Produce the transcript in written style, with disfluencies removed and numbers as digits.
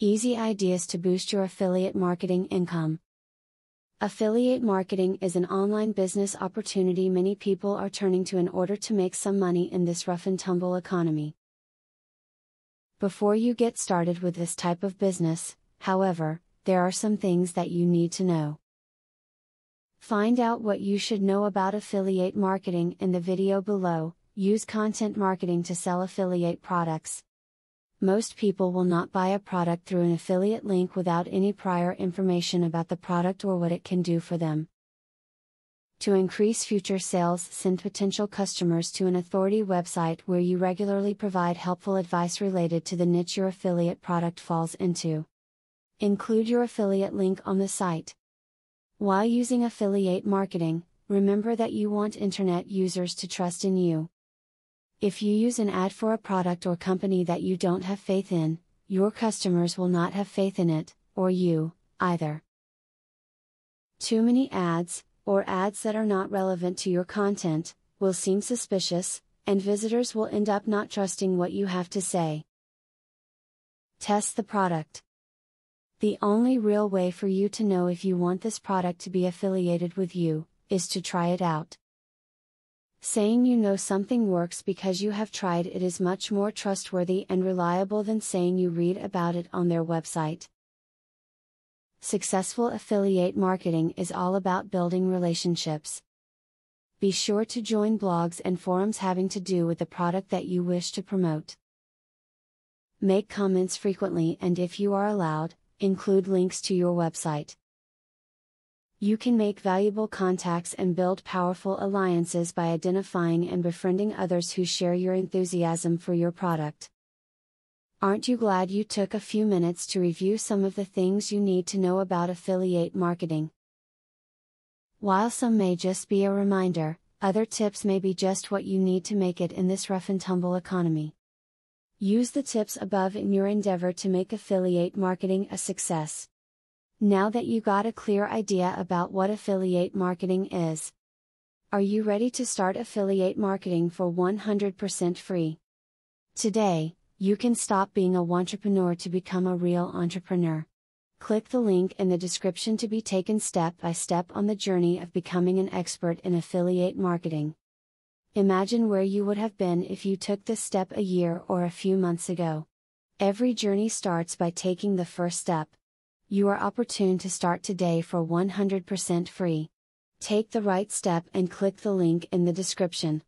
Easy ideas to boost your affiliate marketing income. Affiliate marketing is an online business opportunity many people are turning to in order to make some money in this rough and tumble economy. Before you get started with this type of business, however, there are some things that you need to know. Find out what you should know about affiliate marketing in the video below. Use content marketing to sell affiliate products. Most people will not buy a product through an affiliate link without any prior information about the product or what it can do for them. To increase future sales, send potential customers to an authority website where you regularly provide helpful advice related to the niche your affiliate product falls into. Include your affiliate link on the site. While using affiliate marketing, remember that you want internet users to trust in you. If you use an ad for a product or company that you don't have faith in, your customers will not have faith in it, or you, either. Too many ads, or ads that are not relevant to your content, will seem suspicious, and visitors will end up not trusting what you have to say. Test the product. The only real way for you to know if you want this product to be affiliated with you, is to try it out. Saying you know something works because you have tried it is much more trustworthy and reliable than saying you read about it on their website. Successful affiliate marketing is all about building relationships. Be sure to join blogs and forums having to do with the product that you wish to promote. Make comments frequently, and if you are allowed, include links to your website. You can make valuable contacts and build powerful alliances by identifying and befriending others who share your enthusiasm for your product. Aren't you glad you took a few minutes to review some of the things you need to know about affiliate marketing? While some may just be a reminder, other tips may be just what you need to make it in this rough and tumble economy. Use the tips above in your endeavor to make affiliate marketing a success. Now that you got a clear idea about what affiliate marketing is, are you ready to start affiliate marketing for 100% free? Today, you can stop being a wantrepreneur to become a real entrepreneur. Click the link in the description to be taken step by step on the journey of becoming an expert in affiliate marketing. Imagine where you would have been if you took this step a year or a few months ago. Every journey starts by taking the first step. You are opportune to start today for 100% free. Take the right step and click the link in the description.